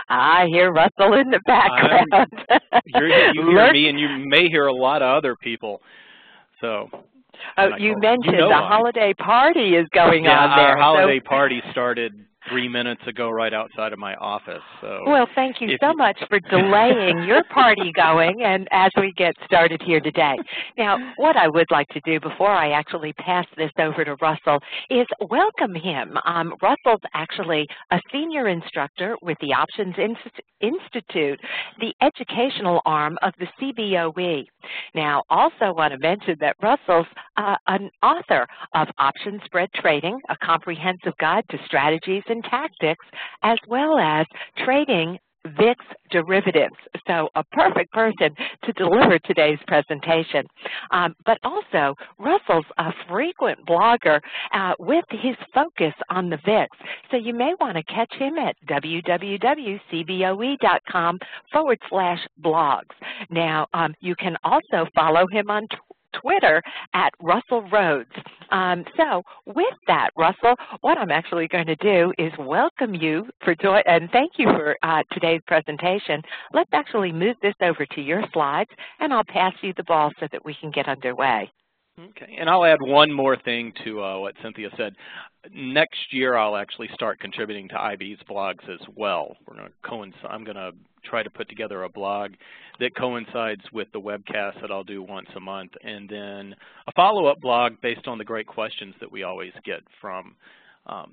I hear Russell in the background. You hear me, and you may hear a lot of other people. So. Oh, you mentioned the holiday party is going on there. Our holiday party started 3 minutes ago right outside of my office. So well, thank you so much for delaying your party going and as we get started here today. Now, what I would like to do before I actually pass this over to Russell is welcome him. Russell's actually a senior instructor with the Options Institute, the educational arm of the Cboe. Now, also want to mention that Russell's an author of Option Spread Trading, a comprehensive guide to strategies and tactics, as well as trading VIX derivatives. So a perfect person to deliver today's presentation. But also, Russell's a frequent blogger with his focus on the VIX. So you may want to catch him at www.cboe.com/blogs. Now, you can also follow him on Twitter at Russell Rhoads. So with that, Russell, what I'm actually going to do is welcome you and thank you for today's presentation. Let's actually move this over to your slides, and I'll pass you the ball so that we can get underway. Okay, and I'll add one more thing to what Cynthia said. Next year, I'll actually start contributing to IB's blogs as well. I'm going to try to put together a blog that coincides with the webcast that I'll do once a month, and then a follow-up blog based on the great questions that we always get from the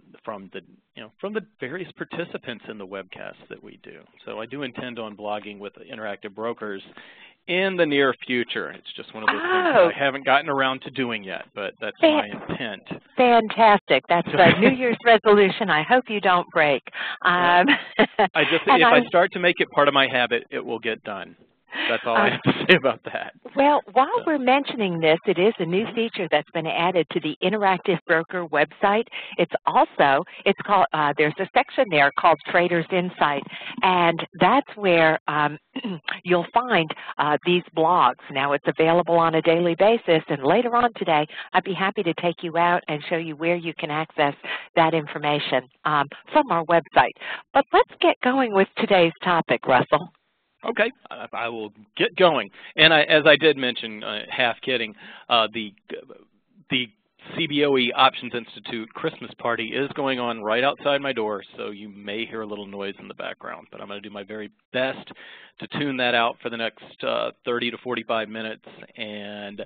various participants in the webcasts that we do. So I do intend on blogging with interactive brokers in the near future. It's just one of those things that I haven't gotten around to doing yet, but that's my intent. Fantastic. That's a New Year's resolution I hope you don't break. If I start to make it part of my habit, it will get done. That's all I have to say about that. Well, while we're mentioning this, it is a new feature that's been added to the Interactive Broker website. It's called, there's a section there called Traders Insight, and that's where you'll find these blogs. Now, it's available on a daily basis, and later on today, I'd be happy to take you out and show you where you can access that information from our website. But let's get going with today's topic, Russell. Okay, I will get going. And as I did mention, half kidding, the Cboe Options Institute Christmas party is going on right outside my door, so you may hear a little noise in the background, but I'm going to do my very best to tune that out for the next 30 to 45 minutes and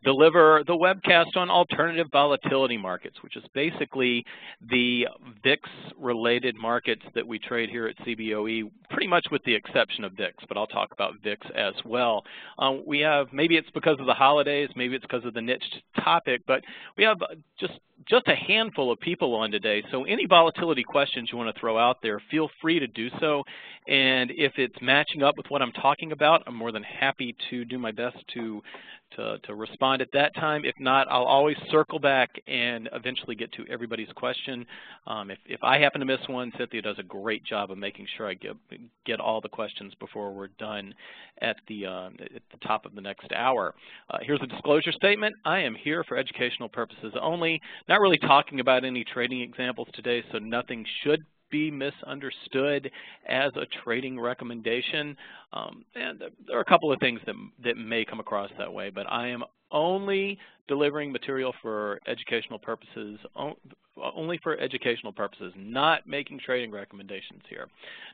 deliver the webcast on alternative volatility markets, which is basically the VIX-related markets that we trade here at Cboe, pretty much with the exception of VIX, but I'll talk about VIX as well. We have, maybe it's because of the holidays, maybe it's because of the niche topic, but we have just a handful of people on today, so any volatility questions you want to throw out there, feel free to do so. And if it's matching up with what I'm talking about, I'm more than happy to do my best to respond at that time. If not, I'll always circle back and eventually get to everybody's question. If I happen to miss one, Cynthia does a great job of making sure I get all the questions before we're done at the top of the next hour. Here's a disclosure statement. I am here for educational purposes only. Not really talking about any trading examples today, so nothing should be misunderstood as a trading recommendation. And there are a couple of things that may come across that way, but I am only delivering material for educational purposes, not making trading recommendations here.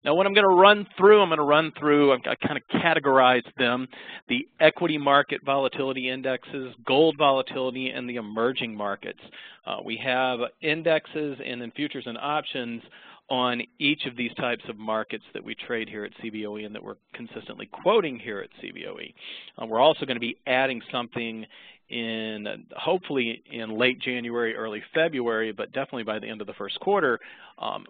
Now, what I'm going to run through, I kind of categorized them, the equity market volatility indexes, gold volatility, and the emerging markets. We have indexes and then futures and options on each of these types of markets that we trade here at Cboe and that we're consistently quoting here at Cboe. We're also going to be adding something hopefully in late January, early February, but definitely by the end of the first quarter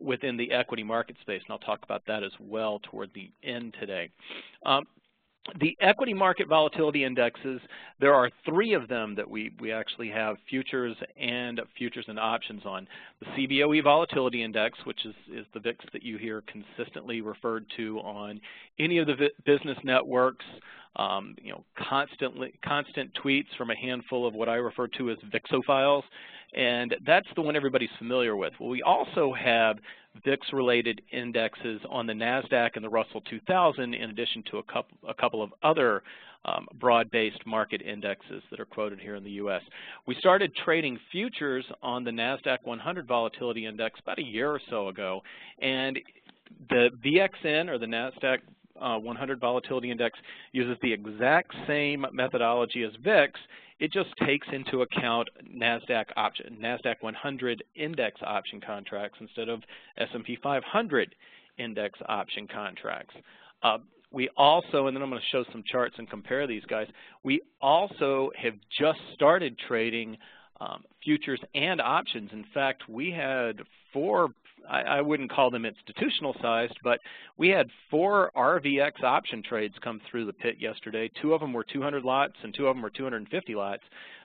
within the equity market space, and I'll talk about that as well toward the end today. The equity market volatility indexes, there are 3 of them that we actually have futures and options on. The Cboe Volatility Index, which is the VIX that you hear consistently referred to on any of the business networks, constant tweets from a handful of what I refer to as VIXophiles, and that's the one everybody's familiar with. Well, we also have VIX-related indexes on the Nasdaq and the Russell 2000, in addition to a couple of other broad-based market indexes that are quoted here in the U.S. We started trading futures on the Nasdaq 100 Volatility Index about a year or so ago, and the VXN, or the Nasdaq 100 Volatility Index, uses the exact same methodology as VIX. It just takes into account Nasdaq 100 index option contracts instead of S&P 500 index option contracts. We also, and then I'm going to show some charts and compare these guys, we also have just started trading futures and options. In fact, we had 4, I wouldn't call them institutional sized, but we had 4 RVX option trades come through the pit yesterday. 2 of them were 200 lots and 2 of them were 250 lots.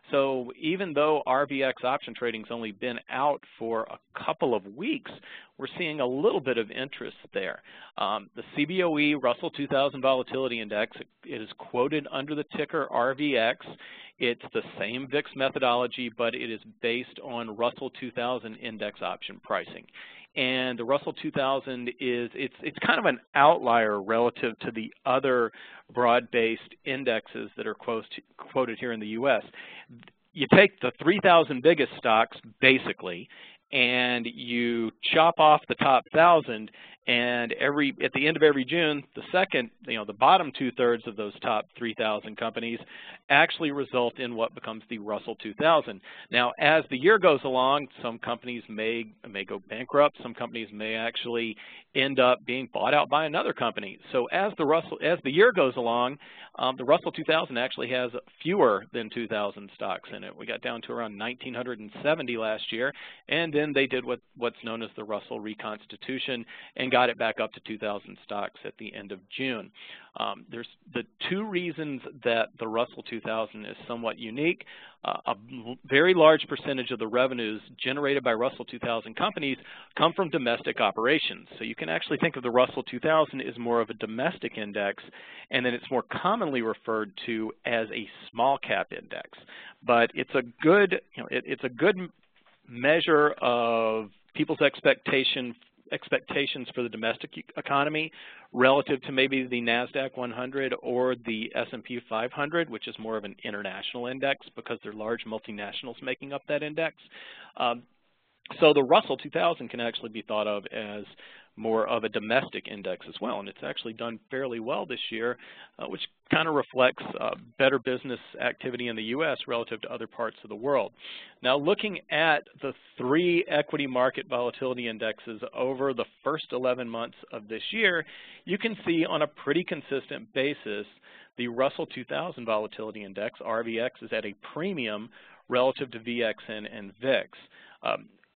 So even though RVX option trading's only been out for a couple of weeks, we're seeing a little bit of interest there. The Cboe Russell 2000 Volatility Index, it is quoted under the ticker RVX. It's the same VIX methodology, but it is based on Russell 2000 index option pricing. And the Russell 2000 it's kind of an outlier relative to the other broad-based indexes that are quoted here in the U.S. You take the 3,000 biggest stocks, basically, and you chop off the top 1,000, and at the end of every June, the bottom 2/3 of those top 3,000 companies actually result in what becomes the Russell 2000. Now, as the year goes along, some companies may go bankrupt. Some companies may actually end up being bought out by another company. So as the year goes along, the Russell 2000 actually has fewer than 2,000 stocks in it. We got down to around 1,970 last year, and then they did what's known as the Russell reconstitution and got it back up to 2,000 stocks at the end of June. There's the 2 reasons that the Russell 2000 is somewhat unique. A very large percentage of the revenues generated by Russell 2000 companies come from domestic operations. So you can actually think of the Russell 2000 as more of a domestic index, and then it's more commonly referred to as a small cap index. But it's a good, it's a good measure of people's expectations for the domestic economy relative to maybe the Nasdaq 100 or the S&P 500, which is more of an international index because there are large multinationals making up that index. So the Russell 2000 can actually be thought of as more of a domestic index as well, and it's actually done fairly well this year, which kind of reflects better business activity in the U.S. relative to other parts of the world. Now, looking at the 3 equity market volatility indexes over the first 11 months of this year, you can see on a pretty consistent basis the Russell 2000 Volatility Index, RVX, is at a premium relative to VXN and VIX.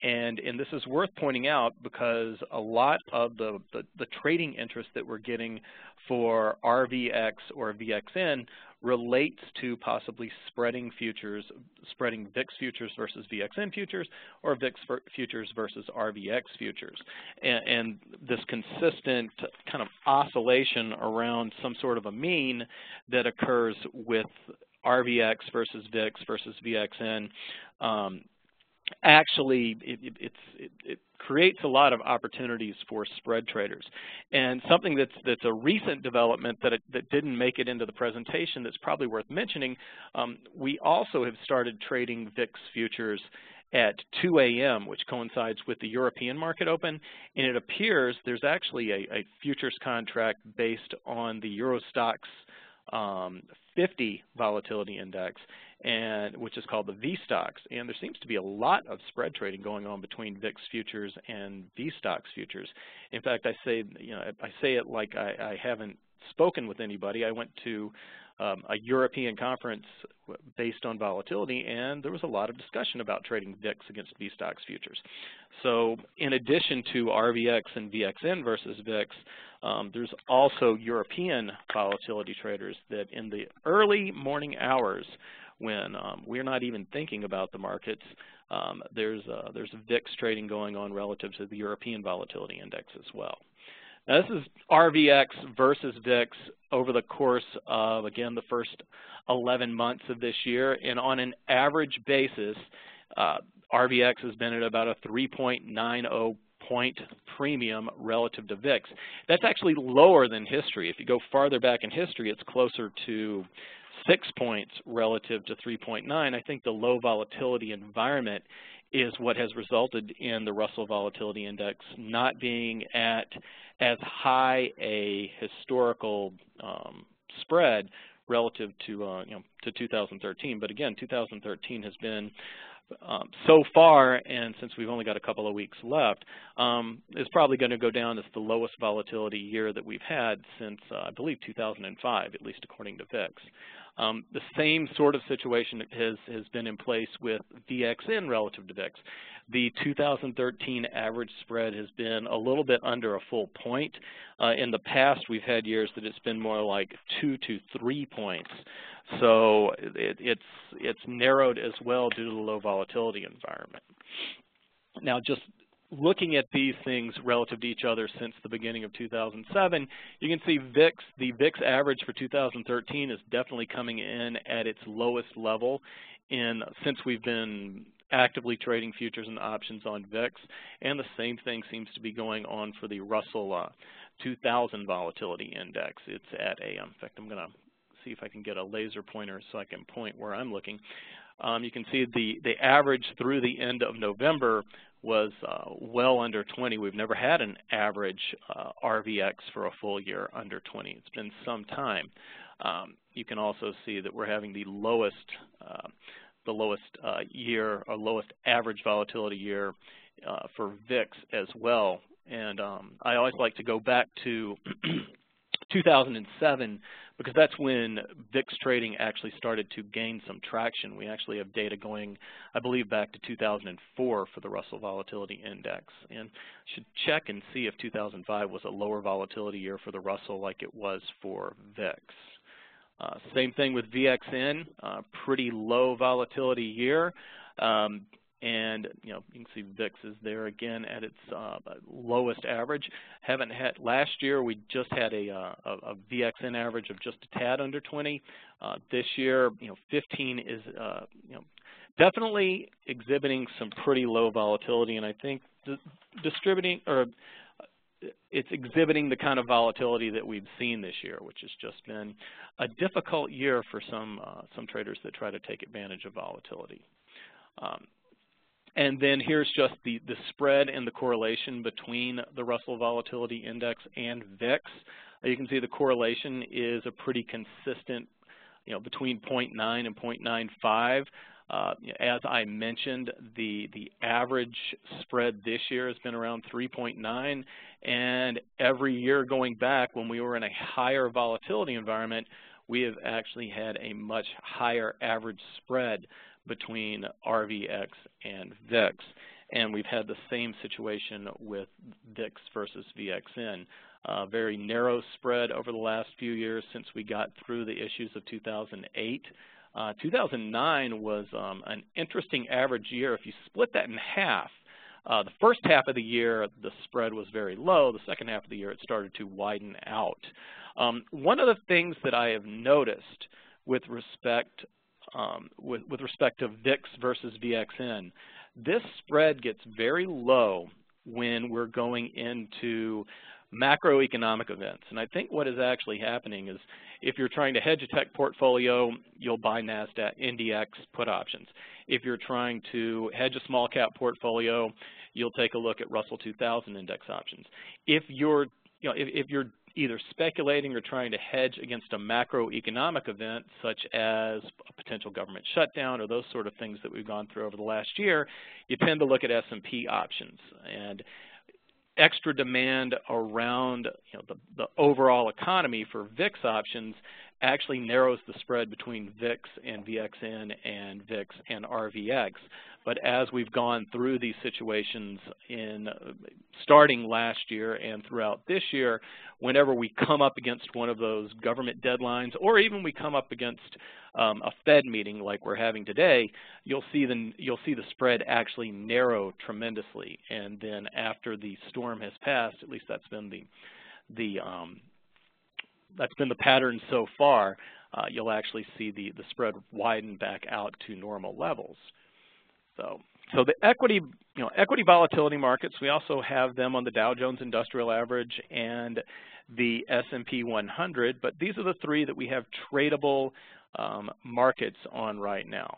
And this is worth pointing out because a lot of the trading interest that we're getting for RVX or VXN relates to possibly spreading futures, spreading VIX futures versus VXN futures, or VIX futures versus RVX futures. And this consistent kind of oscillation around some sort of a mean that occurs with RVX versus VIX versus VXN actually it creates a lot of opportunities for spread traders. And something that's a recent development that didn't make it into the presentation that's probably worth mentioning, we also have started trading VIX futures at 2 a.m., which coincides with the European market open, and it appears there's actually a futures contract based on the Euro Stoxx 50 volatility index, and which is called the VStoxx, and there seems to be a lot of spread trading going on between VIX futures and VStoxx futures. In fact, I say it like I haven't spoken with anybody. I went to a European conference based on volatility, and there was a lot of discussion about trading VIX against VStoxx futures. So in addition to RVX and VXN versus VIX, there's also European volatility traders that in the early morning hours when we're not even thinking about the markets, there's VIX trading going on relative to the European volatility index as well. Now, this is RVX versus VIX over the course of, again, the first 11 months of this year, and on an average basis, RVX has been at about a 3.90 point premium relative to VIX. That's actually lower than history. If you go farther back in history, it's closer to 6 points relative to 3.9. I think the low volatility environment is what has resulted in the Russell Volatility Index not being at as high a historical spread relative to to 2013. But again, 2013 has been so far, and since we've only got a couple of weeks left, is probably going to go down as the lowest volatility year that we've had since, I believe, 2005, at least according to VIX. The same sort of situation has been in place with VXN relative to VIX. The 2013 average spread has been a little bit under a full point. In the past, we've had years that it's been more like 2 to 3 points. So it's narrowed as well due to the low volatility environment. Now, just looking at these things relative to each other since the beginning of 2007, you can see VIX, the VIX average for 2013 is definitely coming in at its lowest level since we've been actively trading futures and options on VIX, and the same thing seems to be going on for the Russell 2000 Volatility Index. It's at a, in fact, I'm going to see if I can get a laser pointer so I can point where I'm looking. You can see the average through the end of November was well under 20. We've never had an average RVX for a full year under 20. It's been some time. You can also see that we're having the lowest year, or lowest average volatility year for VIX as well. And I always like to go back to 2007 because that's when VIX trading actually started to gain some traction. We actually have data going, I believe, back to 2004 for the Russell Volatility Index, and should check and see if 2005 was a lower volatility year for the Russell like it was for VIX. Same thing with VXN, pretty low volatility year. And you can see VIX is there again at its lowest average. Haven't had last year. We just had a VXN average of just a tad under 20. This year, 15 is definitely exhibiting some pretty low volatility, and I think it's exhibiting the kind of volatility that we've seen this year, which has just been a difficult year for some traders that try to take advantage of volatility. And then here's just the spread and the correlation between the Russell Volatility Index and VIX. You can see the correlation is a pretty consistent, between 0.9 and 0.95. As I mentioned, the average spread this year has been around 3.9, and every year going back when we were in a higher volatility environment, we have actually had a much higher average spread between RVX and VIX, and we've had the same situation with VIX versus VXN. Very narrow spread over the last few years since we got through the issues of 2008. 2009 was an interesting average year. If you split that in half, the first half of the year the spread was very low. The second half of the year it started to widen out. One of the things that I have noticed with respect to VIX versus VXN, this spread gets very low when we're going into macroeconomic events. And I think what is actually happening is if you're trying to hedge a tech portfolio, you'll buy Nasdaq NDX put options. If you're trying to hedge a small cap portfolio, you'll take a look at Russell 2000 index options. If you're either speculating or trying to hedge against a macroeconomic event such as a potential government shutdown or those sort of things that we've gone through over the last year, you tend to look at S&P options. And extra demand around the overall economy for VIX options actually narrows the spread between VIX and VXN and VIX and RVX. But as we've gone through these situations starting last year and throughout this year, whenever we come up against one of those government deadlines, or even we come up against a Fed meeting like we're having today, you'll see the spread actually narrow tremendously. And then after the storm has passed, at least that's been the pattern so far, you'll actually see the spread widen back out to normal levels. So So the equity volatility markets, we also have them on the Dow Jones Industrial Average and the S&P 100, but these are the three that we have tradable markets on right now.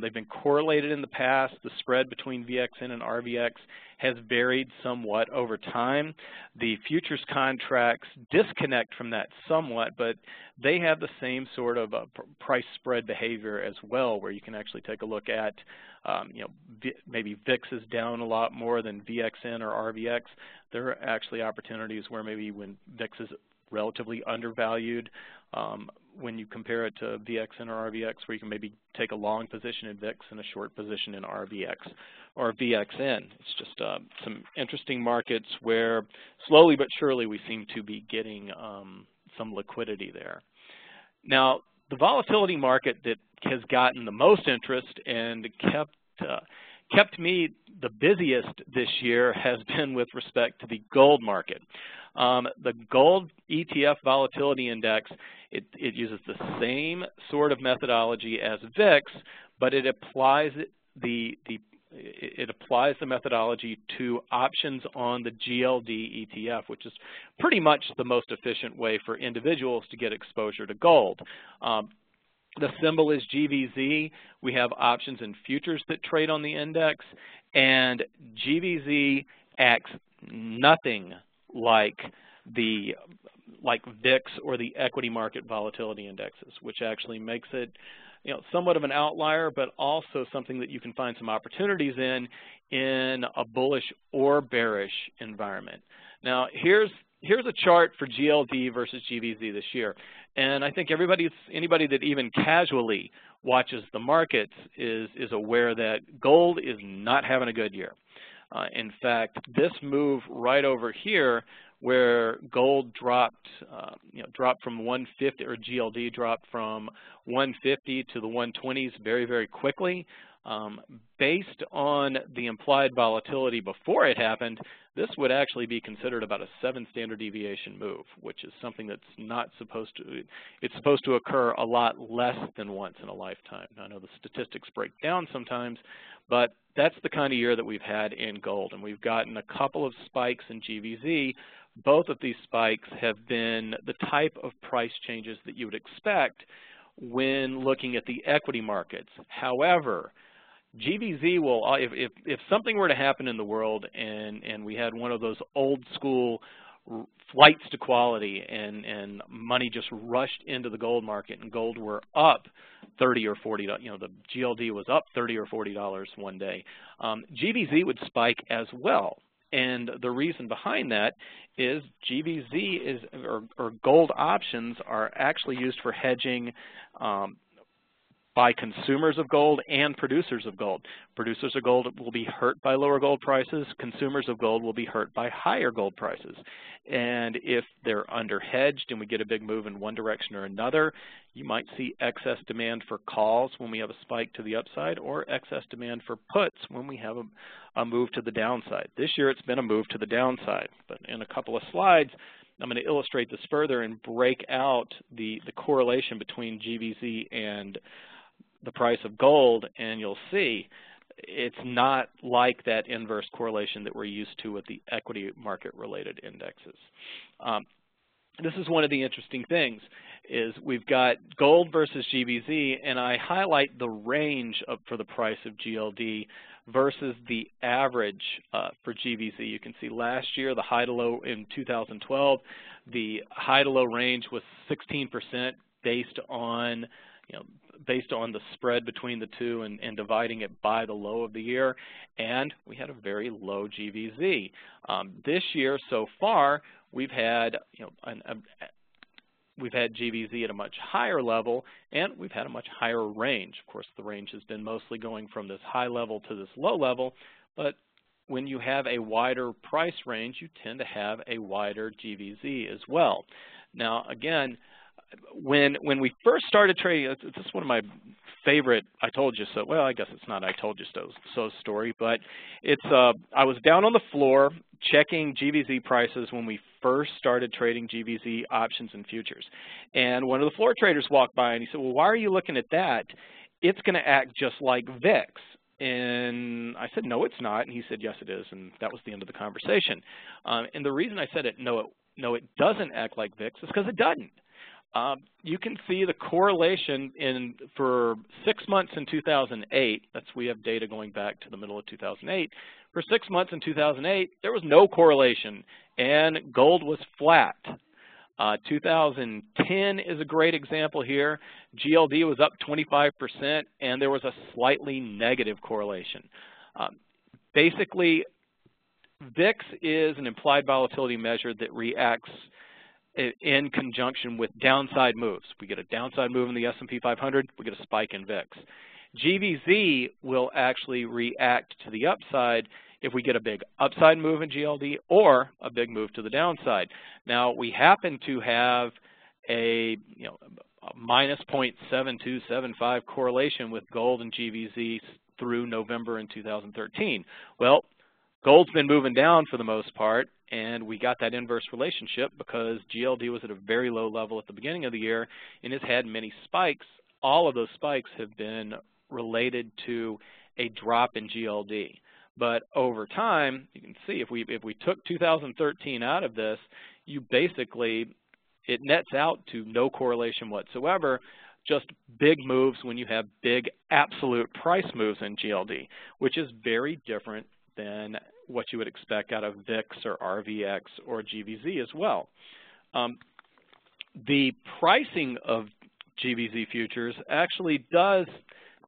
They've been correlated in the past. The spread between VXN and RVX has varied somewhat over time. The futures contracts disconnect from that somewhat, but they have the same sort of price spread behavior as well, where you can actually take a look at, maybe VIX is down a lot more than VXN or RVX. There are actually opportunities where maybe when VIX is relatively undervalued, when you compare it to VXN or RVX, where you can maybe take a long position in VIX and a short position in RVX or VXN. It's just some interesting markets where slowly but surely we seem to be getting some liquidity there. Now, the volatility market that has gotten the most interest and kept me the busiest this year has been with respect to the gold market. The gold ETF volatility index, it uses the same sort of methodology as VIX, but it applies the methodology to options on the GLD ETF, which is pretty much the most efficient way for individuals to get exposure to gold. The symbol is GVZ. We have options and futures that trade on the index, and GVZ acts nothing like VIX or the equity market volatility indexes, which actually makes it somewhat of an outlier, but also something that you can find some opportunities in a bullish or bearish environment. Now, here's a chart for GLD versus GVZ this year, and I think anybody that even casually watches the markets is aware that gold is not having a good year. In fact, this move right over here, where gold dropped from 150, or GLD dropped from 150 to the 120s very, very quickly. Based on the implied volatility before it happened, this would actually be considered about a 7 standard deviation move, which is something that's not supposed to, it's supposed to occur a lot less than once in a lifetime. Now, I know the statistics break down sometimes, but that's the kind of year that we've had in gold, and we've gotten a couple of spikes in GVZ. Both of these spikes have been the type of price changes that you would expect when looking at the equity markets. However, GVZ will, if something were to happen in the world and we had one of those old school flights to quality and money just rushed into the gold market and gold were up 30 or 40, the GLD was up $30 or $40 one day, GVZ would spike as well. And the reason behind that is GVZ or gold options are actually used for hedging by consumers of gold and producers of gold. Producers of gold will be hurt by lower gold prices. Consumers of gold will be hurt by higher gold prices. And if they're underhedged and we get a big move in one direction or another, you might see excess demand for calls when we have a spike to the upside, or excess demand for puts when we have a move to the downside. This year it's been a move to the downside, but in a couple of slides I'm going to illustrate this further and break out the correlation between GVZ and the price of gold, and you'll see it's not like that inverse correlation that we're used to with the equity market related indexes. This is one of the interesting things, is we've got gold versus GVZ, and I highlight the range for the price of GLD versus the average for GVZ. You can see last year, the high to low in 2012, the high to low range was 16% based on the spread between the two and dividing it by the low of the year, and we had a very low GVZ. This year so far, we've had GVZ at a much higher level, and we've had a much higher range. Of course, the range has been mostly going from this high level to this low level, but when you have a wider price range, you tend to have a wider GVZ as well. Now, again, when we first started trading, this is one of my favorite I told you so, well, I guess it's not I told you so story, but it's I was down on the floor checking GVZ prices when we first started trading GVZ options and futures. And one of the floor traders walked by and he said, well, why are you looking at that? It's going to act just like VIX. And I said, no, it's not. And he said, yes, it is. And that was the end of the conversation. And the reason I said no, it doesn't act like VIX is because it doesn't. You can see the correlation for 6 months in 2008. We have data going back to the middle of 2008. For 6 months in 2008, there was no correlation, and gold was flat. 2010 is a great example here. GLD was up 25%, and there was a slightly negative correlation. Basically, VIX is an implied volatility measure that reacts in conjunction with downside moves. We get a downside move in the S&P 500, we get a spike in VIX. GVZ will actually react to the upside if we get a big upside move in GLD or a big move to the downside. Now, we happen to have a minus 0.7275 correlation with gold and GVZ through November in 2013. Well, gold's been moving down for the most part, and we got that inverse relationship because GLD was at a very low level at the beginning of the year and has had many spikes. All of those spikes have been related to a drop in GLD. But over time, you can see if we took 2013 out of this, it nets out to no correlation whatsoever, just big moves when you have big absolute price moves in GLD, which is very different than what you would expect out of VIX or RVX or GVZ as well. The pricing of GVZ futures actually does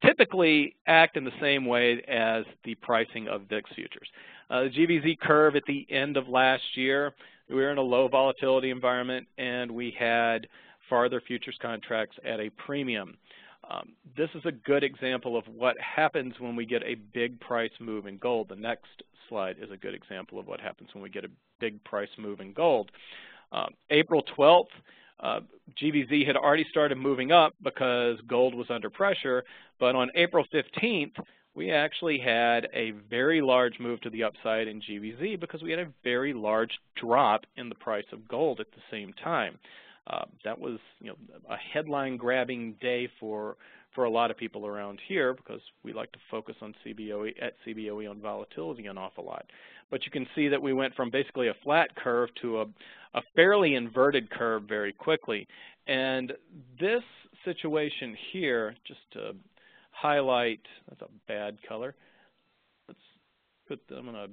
typically act in the same way as the pricing of VIX futures. The GVZ curve at the end of last year, we were in a low volatility environment, and we had farther futures contracts at a premium. This is a good example of what happens when we get a big price move in gold. The next slide is a good example of what happens when we get a big price move in gold. April 12th, GVZ had already started moving up because gold was under pressure, but on April 15th, we actually had a very large move to the upside in GVZ because we had a very large drop in the price of gold at the same time. That was a headline-grabbing day for a lot of people around here because we like to focus on Cboe on volatility an awful lot. But you can see that we went from basically a flat curve to a fairly inverted curve very quickly. And this situation here, just to highlight, that's a bad color. I'm going to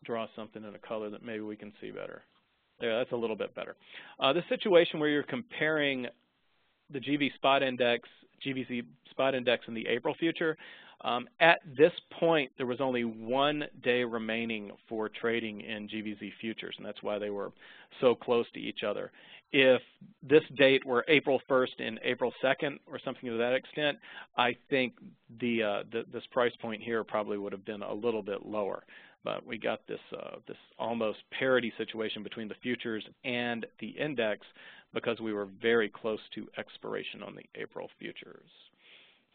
draw something in a color that maybe we can see better. There, that's a little bit better. The situation where you're comparing the GVZ spot index and the April future, at this point, there was only 1 day remaining for trading in GVZ futures, and that's why they were so close to each other. If this date were April 1st and April 2nd or something to that extent, I think this price point here probably would have been a little bit lower. But we got this almost parity situation between the futures and the index because we were very close to expiration on the April futures.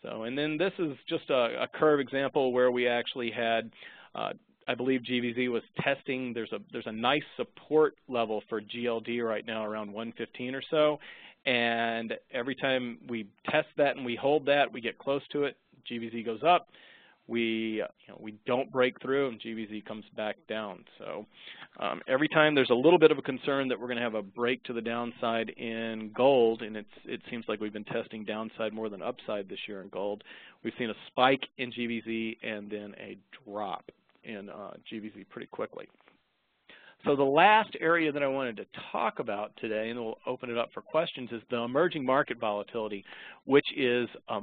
So, and then this is just a curve example where we actually had, I believe GVZ was testing. There's a nice support level for GLD right now around 115 or so, and every time we test that and we hold that, we get close to it. GVZ goes up. We don't break through, and GVZ comes back down. So every time there's a little bit of a concern that we're going to have a break to the downside in gold, and it seems like we've been testing downside more than upside this year in gold, we've seen a spike in GVZ and then a drop in GVZ pretty quickly. So the last area that I wanted to talk about today, and we'll open it up for questions, is the emerging market volatility, which is a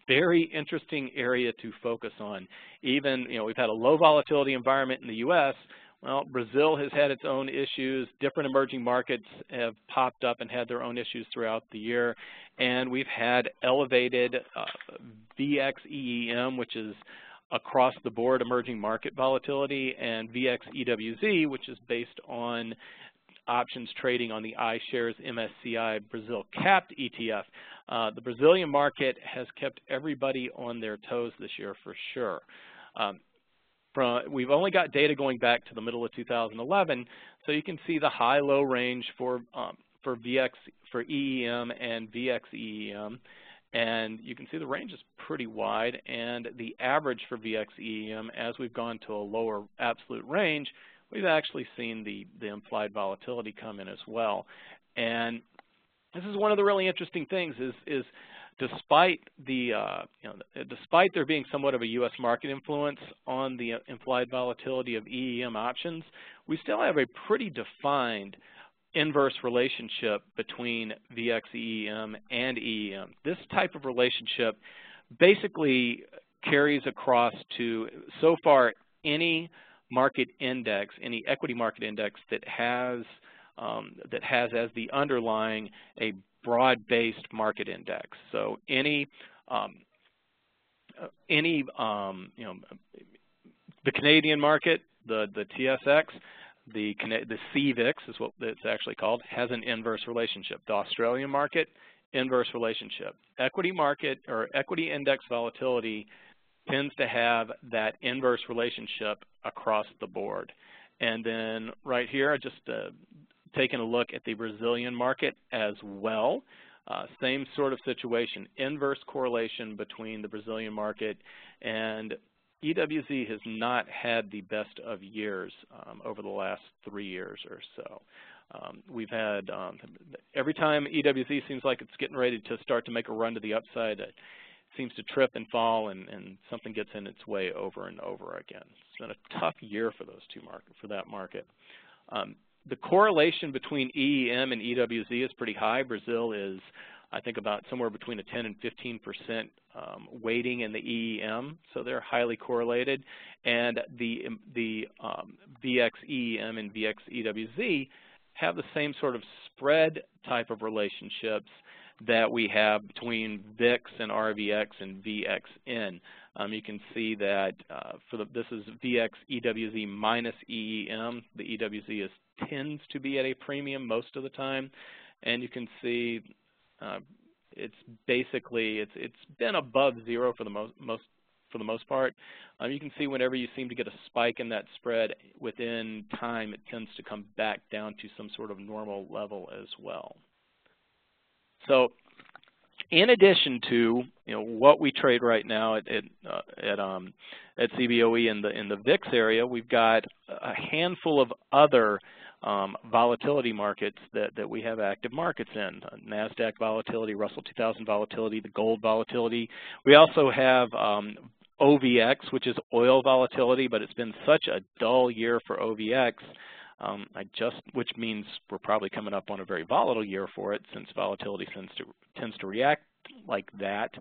very interesting area to focus on. Even, we've had a low volatility environment in the U.S. Well, Brazil has had its own issues. Different emerging markets have popped up and had their own issues throughout the year. And we've had elevated VX EEM, which is across the board emerging market volatility, and VX EWZ, which is based on options trading on the iShares MSCI Brazil capped ETF. The Brazilian market has kept everybody on their toes this year for sure. We've only got data going back to the middle of 2011, so you can see the high-low range for EEM and VX EEM. And you can see the range is pretty wide, and the average for VX-EEM, as we've gone to a lower absolute range, we've actually seen the implied volatility come in as well. And this is one of the really interesting things is despite the despite there being somewhat of a U.S. market influence on the implied volatility of EEM options, we still have a pretty defined inverse relationship between VX-EEM and EEM. This type of relationship basically carries across to, so far, any market index, any equity market index that has as the underlying a broad-based market index. So the Canadian market, the TSX, the CVIX is what it's actually called, has an inverse relationship. The Australian market, inverse relationship. Equity market or equity index volatility tends to have that inverse relationship across the board. And then right here, just taking a look at the Brazilian market as well. Same sort of situation, inverse correlation between the Brazilian market, and EWZ has not had the best of years over the last 3 years or so. We've had, every time EWZ seems like it's getting ready to start to make a run to the upside, it seems to trip and fall, and something gets in its way over and over again. It's been a tough year for those for that market. The correlation between EEM and EWZ is pretty high. Brazil is, I think, about somewhere between a 10 and 15% weighting in the EEM, so they're highly correlated. And the VX-EEM and VX-EWZ have the same sort of spread type of relationships that we have between VIX and RVX and VXN. You can see that this is VX-EWZ minus EEM. The EWZ tends to be at a premium most of the time, and you can see it's basically it's been above zero for the most part. You can see whenever you seem to get a spike in that spread, within time it tends to come back down to some sort of normal level as well. So, in addition to what we trade right now at Cboe in the VIX area, we've got a handful of other volatility markets that we have active markets in. Nasdaq volatility, Russell 2000 volatility, the gold volatility. We also have OVX, which is oil volatility, but it's been such a dull year for OVX, which means we're probably coming up on a very volatile year for it, since volatility tends to react like that.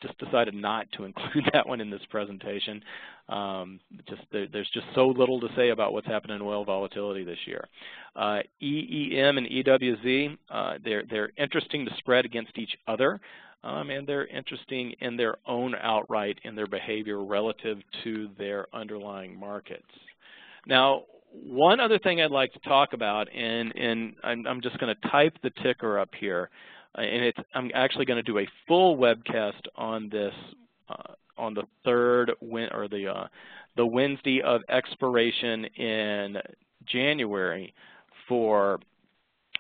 Just decided not to include that one in this presentation. There's just so little to say about what's happening in oil volatility this year. EEM and EWZ, they're interesting to spread against each other, and they're interesting in their own outright in their behavior relative to their underlying markets. Now, one other thing I'd like to talk about, and I'm just going to type the ticker up here, and I'm actually going to do a full webcast on this on the the Wednesday of expiration in January for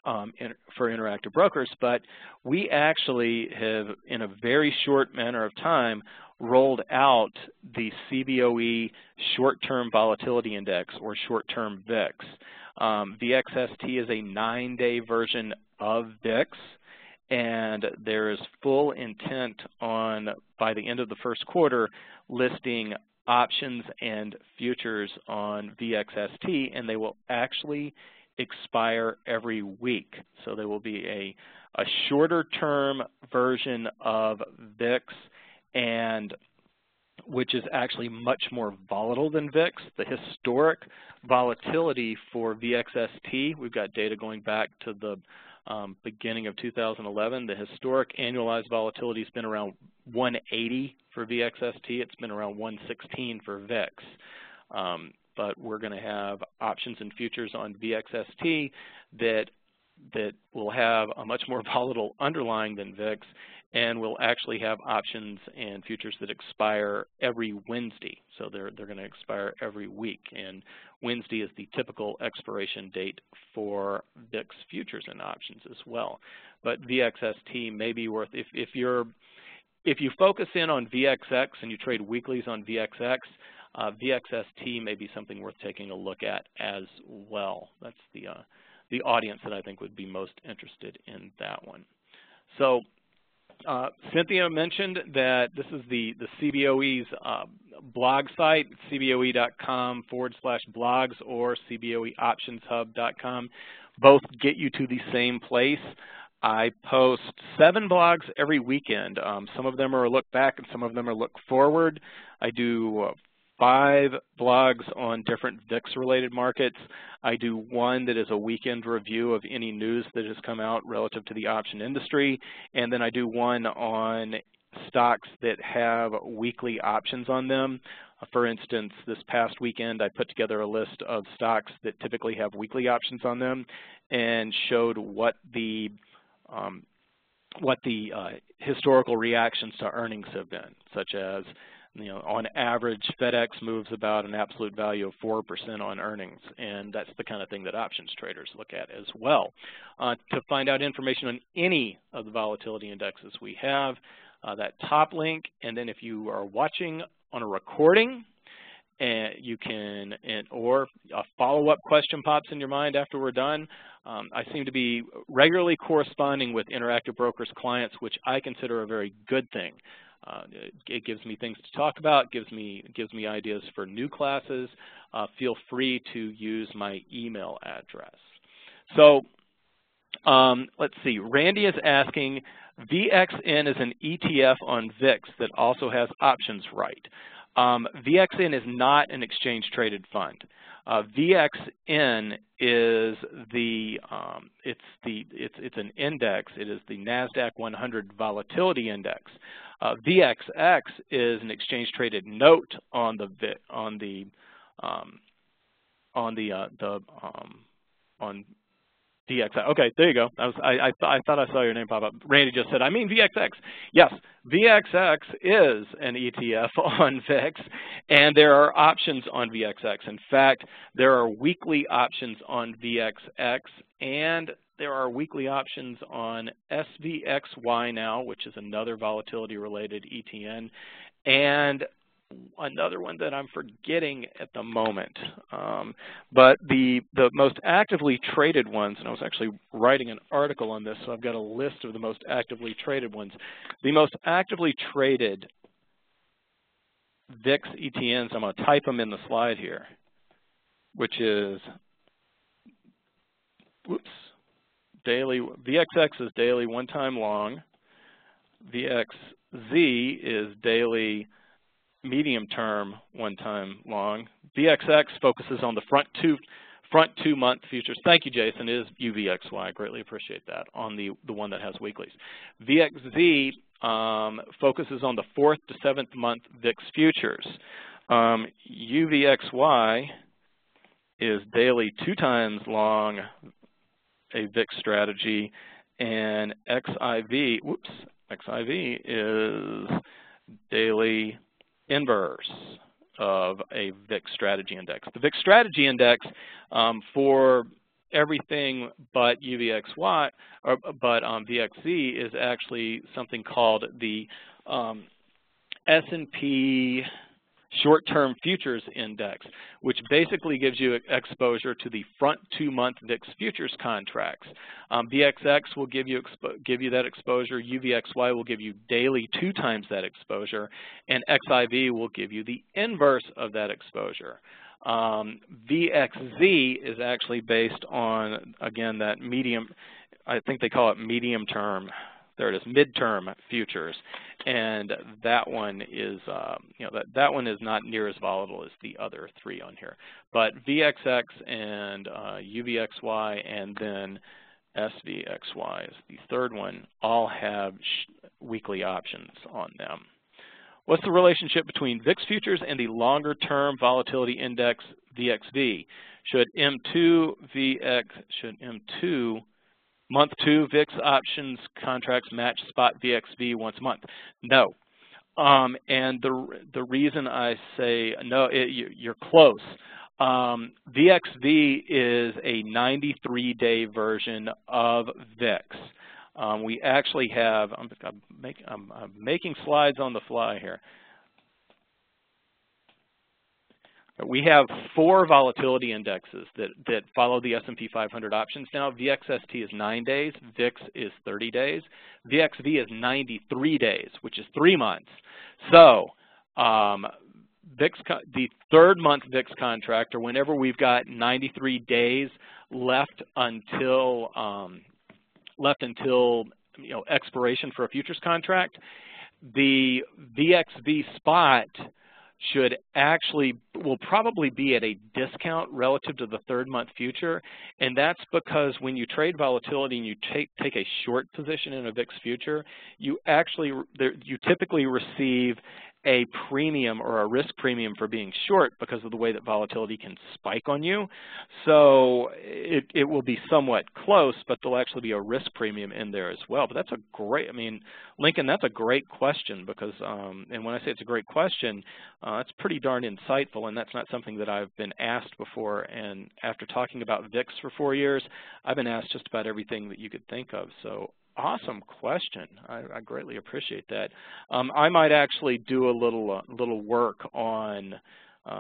Interactive Brokers. But we actually have, in a very short manner of time, rolled out the Cboe Short-Term Volatility Index, or short-term VIX. VXST is a 9-day version of VIX, and there is full intent on, by the end of the first quarter, listing options and futures on VXST, and they will actually expire every week. So there will be a shorter term version of VIX, and which is actually much more volatile than VIX. The historic volatility for VXST, we've got data going back to the beginning of 2011. The historic annualized volatility has been around 180 for VXST. It's been around 116 for VIX. But we're going to have options and futures on VXST that that will have a much more volatile underlying than VIX, and will actually have options and futures that expire every Wednesday. So they're going to expire every week, and Wednesday is the typical expiration date for VIX futures and options as well. But VXST may be worth, if you focus in on VXX and you trade weeklies on VXX, VXST may be something worth taking a look at as well. That's the audience that I think would be most interested in that one. So Cynthia mentioned that this is the Cboe's blog site, cboe.com/blogs or cboeoptionshub.com. Both get you to the same place. I post 7 blogs every weekend. Some of them are a look back and some of them are look forward. I do 5 blogs on different VIX-related markets. I do 1 that is a weekend review of any news that has come out relative to the option industry, and then I do 1 on stocks that have weekly options on them. For instance, this past weekend I put together a list of stocks that typically have weekly options on them and showed what the historical reactions to earnings have been, such as, on average, FedEx moves about an absolute value of 4% on earnings, and that's the kind of thing that options traders look at as well. To find out information on any of the volatility indexes we have, that top link, and then if you are watching on a recording, you can, or a follow-up question pops in your mind after we're done. I seem to be regularly corresponding with Interactive Brokers clients, which I consider a very good thing. It gives me things to talk about, gives me ideas for new classes. Feel free to use my email address. So let's see, Randy is asking, VXN is an ETF on VIX that also has options, right? VXN is not an exchange-traded fund. VXN is it's an index. It is the Nasdaq 100 Volatility Index. VXX is an exchange-traded note on VXX. Okay, there you go. I thought I saw your name pop up. Randy just said, I mean VXX. Yes, VXX is an ETF on VIX, and there are options on VXX. In fact, there are weekly options on VXX, and there are weekly options on SVXY now, which is another volatility-related ETN, and another one that I'm forgetting at the moment. But the most actively traded ones, and I was actually writing an article on this, so I've got a list of the most actively traded ones. The most actively traded VIX ETNs, I'm going to type them in the slide here, which is, daily, VXX is daily one-time long, VXZ is daily medium-term one-time long. VXX focuses on the front two month futures. Thank you, Jason. It is UVXY. I greatly appreciate that on the one that has weeklies. VXZ focuses on the 4th to 7th month VIX futures. UVXY is daily 2 times long a VIX strategy, and XIV is daily inverse of a VIX strategy index. The VIX strategy index for everything but UVXY, but VXZ is actually something called the S&P Short-Term Futures Index, which basically gives you exposure to the front 2 month VIX futures contracts. VXX will give you that exposure. UVXY will give you daily 2 times that exposure, and XIV will give you the inverse of that exposure. VXZ is actually based on, again, that medium, I think they call it medium term. There it is, midterm futures, and that one is, that one is not near as volatile as the other 3 on here. But VXX and UVXY and then SVXY is the 3rd one, all have weekly options on them. What's the relationship between VIX futures and the longer-term volatility index VXV? Should M2 month 2 VIX options contracts match spot VXV once a month? No. And the reason I say no, you're close. VXV is a 93-day version of VIX. We actually have, I'm making slides on the fly here. We have 4 volatility indexes that follow the S&P 500 options now. VXST is 9 days, VIX is 30 days, VXV is 93 days, which is 3 months. So VIX, the 3rd month VIX contract, or whenever we've got 93 days left until expiration for a futures contract, the VXV spot will probably be at a discount relative to the 3rd month future, and that's because when you trade volatility and you take a short position in a VIX future, you typically receive a premium or a risk premium for being short because of the way that volatility can spike on you. So it will be somewhat close, but there'll actually be a risk premium in there as well. But that's a great, I mean, Lincoln, that's a great question because, and when I say it's a great question, it's pretty darn insightful, and that's not something that I've been asked before. And after talking about VIX for 4 years, I've been asked just about everything that you could think of. So awesome question. I greatly appreciate that. I might actually do a little work on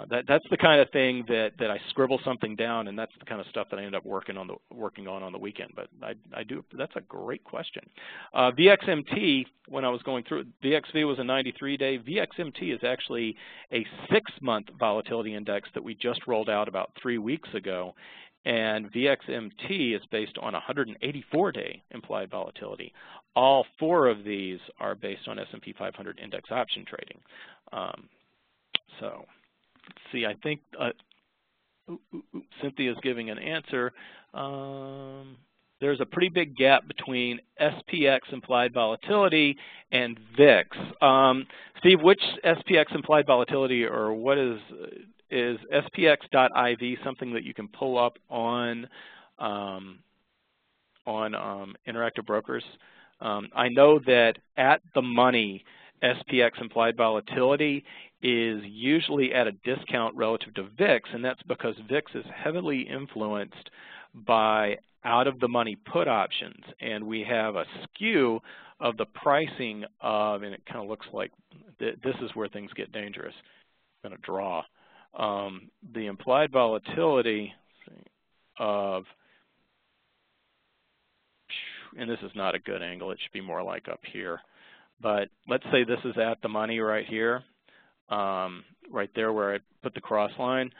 that's the kind of thing that I scribble something down, and that's the kind of stuff that I end up working on the weekend. But I do. That's a great question. VXMT, when I was going through it, VXV was a 93-day. VXMT is actually a 6-month volatility index that we just rolled out about 3 weeks ago. And VXMT is based on 184-day implied volatility. All 4 of these are based on S&P 500 index option trading. So, let's see, I think Cynthia's giving an answer. There's a pretty big gap between SPX implied volatility and VIX. Steve, which SPX implied volatility, or what is SPX.IV something that you can pull up on Interactive Brokers? I know that at the money, SPX implied volatility is usually at a discount relative to VIX, and that's because VIX is heavily influenced by out-of-the-money put options, and we have a skew of the pricing of, and it kind of looks like this is where things get dangerous. I'm going to draw. The implied volatility of, and this is not a good angle, it should be more like up here, but let's say this is at the money right here, right there where I put the cross line.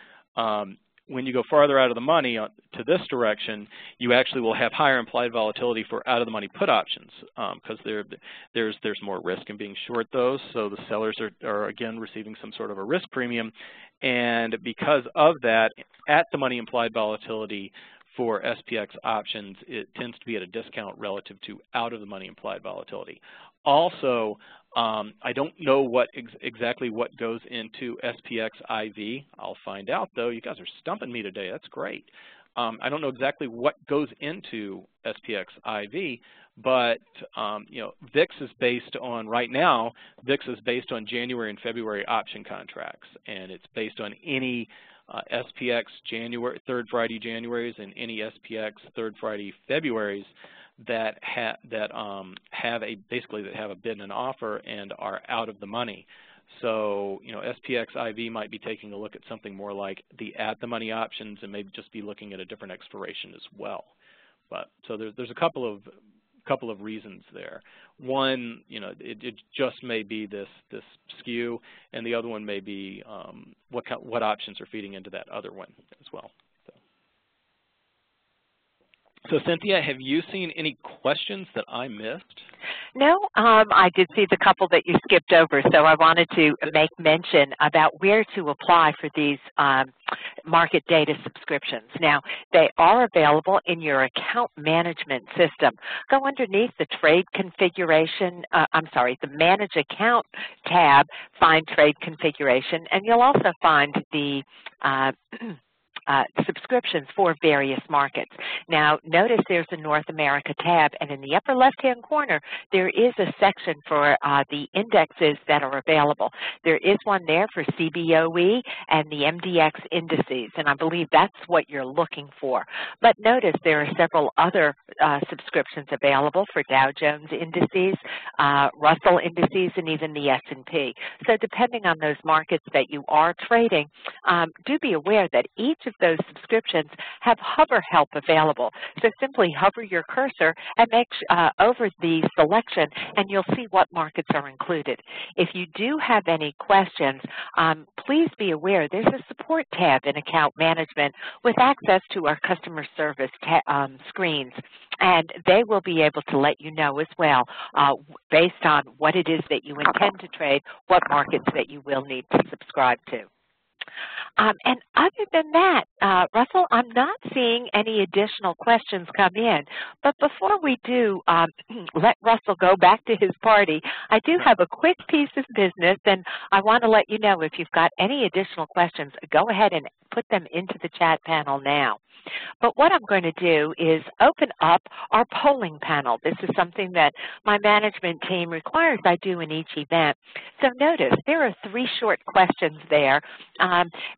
When you go farther out of the money to this direction, you actually will have higher implied volatility for out-of-the-money put options because there's more risk in being short those. So the sellers are again receiving some sort of a risk premium, and because of that, at-the-money implied volatility for SPX options, it tends to be at a discount relative to out-of-the-money implied volatility. Also, I don't know exactly what goes into SPX IV. I'll find out though. You guys are stumping me today. That's great. I don't know exactly what goes into SPX IV, but you know, VIX is based on, right now, VIX is based on January and February option contracts, and it's based on any SPX Third Friday Januaries and any SPX Third Friday Februaries that have a bid and an offer and are out of the money. So, you know, SPX IV might be taking a look at something more like the at-the-money options and maybe just be looking at a different expiration as well. But so there's a couple of reasons there. One, you know, it just may be this skew, and the other one may be what options are feeding into that other one as well. So Cynthia, have you seen any questions that I missed? No, I did see the couple that you skipped over, so I wanted to make mention about where to apply for these market data subscriptions. Now, they are available in your account management system. Go underneath the trade configuration, the Manage Account tab, find Trade Configuration, and you'll also find the subscriptions for various markets. Now, notice there's a North America tab, and in the upper left-hand corner, there is a section for the indexes that are available. There is one there for Cboe and the MDX indices, and I believe that's what you're looking for. But notice there are several other subscriptions available for Dow Jones indices, Russell indices, and even the S&P. So depending on those markets that you are trading, do be aware that each of those subscriptions have hover help available. So simply hover your cursor and make over the selection, and you'll see what markets are included. If you do have any questions, please be aware there's a support tab in account management with access to our customer service screens, and they will be able to let you know as well, based on what it is that you intend to trade, what markets that you will need to subscribe to. And other than that, Russell, I'm not seeing any additional questions come in. But before we do let Russell go back to his party, I do have a quick piece of business, and I want to let you know if you've got any additional questions, go ahead and put them into the chat panel now. But what I'm going to do is open up our polling panel. This is something that my management team requires I do in each event. So notice there are 3 short questions there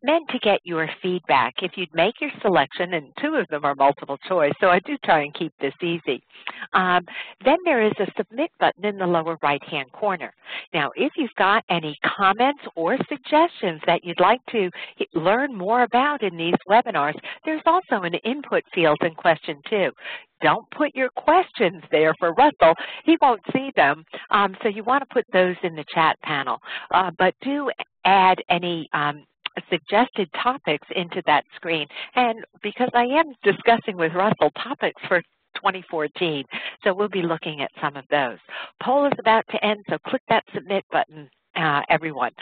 meant to get your feedback. If you'd make your selection, and 2 of them are multiple choice, so I do try and keep this easy. Then there is a submit button in the lower right-hand corner. Now, if you've got any comments or suggestions that you'd like to learn more about in these webinars, there's also an input field in question 2. Don't put your questions there for Russell. He won't see them, so you want to put those in the chat panel. But do add any suggested topics into that screen. And because I am discussing with Russell topics for 2014, so we'll be looking at some of those. Poll is about to end, so click that submit button, everyone.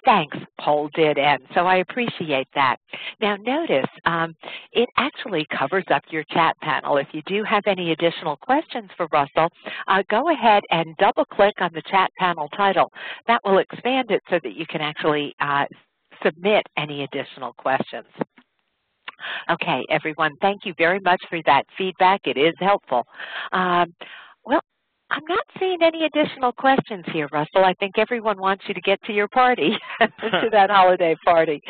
Thanks, poll did end, so I appreciate that. Now notice, it actually covers up your chat panel. If you do have any additional questions for Russell, go ahead and double click on the chat panel title. That will expand it so that you can actually submit any additional questions. Okay, everyone, thank you very much for that feedback. It is helpful. Well, I'm not seeing any additional questions here, Russell. I think everyone wants you to get to your party, to that holiday party.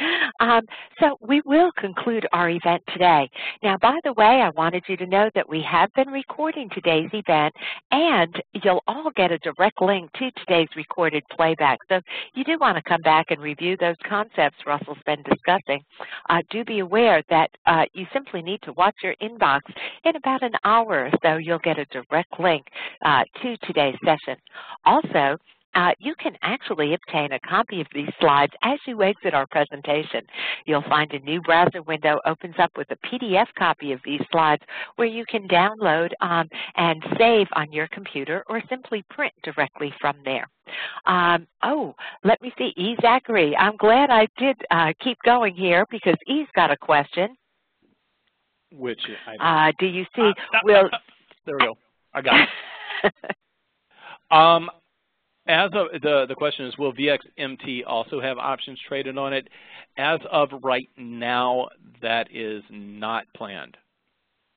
So we will conclude our event today. Now, by the way, I wanted you to know that we have been recording today's event, and you'll all get a direct link to today's recorded playback. So you do want to come back and review those concepts Russell's been discussing. Do be aware that you simply need to watch your inbox. In about an hour or so, you'll get a direct link to today's session. Also, you can actually obtain a copy of these slides as you exit our presentation. You'll find a new browser window opens up with a PDF copy of these slides where you can download and save on your computer or simply print directly from there. Oh, let me see, E. Zachary. I'm glad I did keep going here because E's got a question. Which do you see? Will there we go. I got it. As of the question is, will VXMT also have options traded on it? As of right now, that is not planned.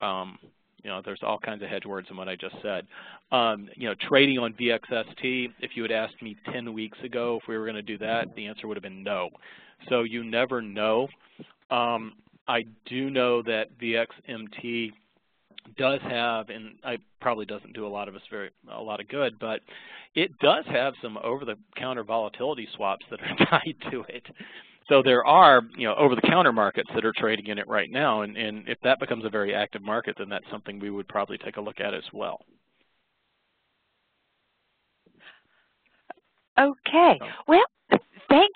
You know, there's all kinds of hedge words in what I just said. You know, trading on VXST, if you had asked me 10 weeks ago if we were going to do that, the answer would have been no. So you never know. I do know that VXMT does have, and it probably doesn't do a lot of good, but it does have some over-the-counter volatility swaps that are tied to it. So there are, you know, over-the-counter markets that are trading in it right now, and if that becomes a very active market, then that's something we would probably take a look at as well. Okay. Well, thank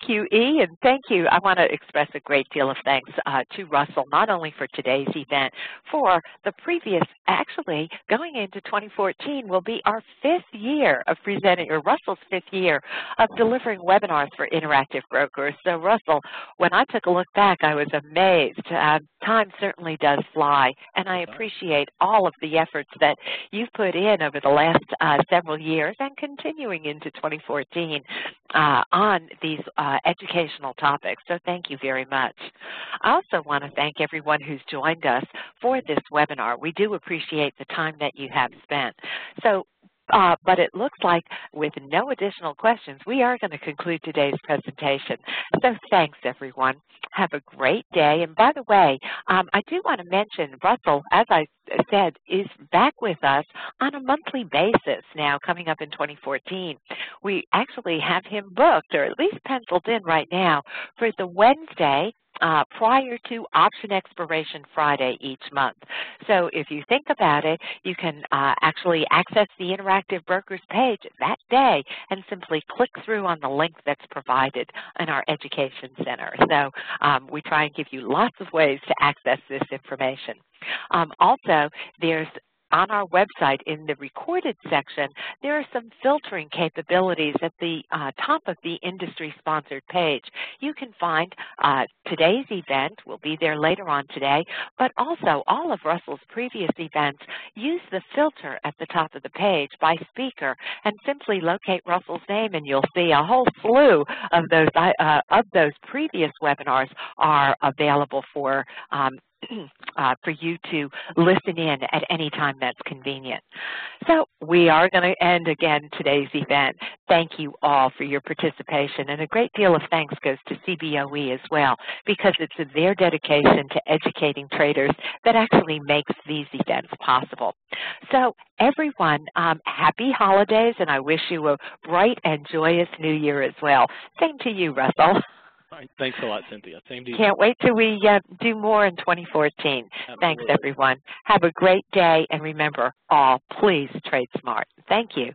you, E, and thank you. I want to express a great deal of thanks to Russell, not only for today's event, for the previous, actually going into 2014 will be our 5th year of presenting, or Russell's 5th year of delivering webinars for Interactive Brokers. So Russell, when I took a look back, I was amazed. Time certainly does fly, and I appreciate all of the efforts that you've put in over the last several years and continuing into 2014. on these educational topics. So thank you very much. I also want to thank everyone who's joined us for this webinar. We do appreciate the time that you have spent. So but it looks like with no additional questions, we are going to conclude today's presentation. So thanks, everyone. Have a great day. And by the way, I do want to mention Russell, as I said, is back with us on a monthly basis now coming up in 2014. We actually have him booked, or at least penciled in right now, for the Wednesday prior to option expiration Friday each month. So if you think about it, you can actually access the Interactive Brokers page that day and simply click through on the link that's provided in our Education Center. So we try and give you lots of ways to access this information. Also, there's on our website, in the recorded section, there are some filtering capabilities at the top of the industry-sponsored page. You can find today's event, will be there later on today, but also all of Russell's previous events. Use the filter at the top of the page by speaker and simply locate Russell's name, and you'll see a whole slew of those previous webinars are available for you to listen in at any time that's convenient. So we are going to end again today's event. Thank you all for your participation, and a great deal of thanks goes to Cboe as well, because it's their dedication to educating traders that actually makes these events possible. So everyone, happy holidays, and I wish you a bright and joyous new year as well. Same to you, Russell. Thanks a lot, Cynthia. Same to you. Can't wait till we do more in 2014. Absolutely. Thanks, everyone. Have a great day, and remember, all, please trade smart. Thank you.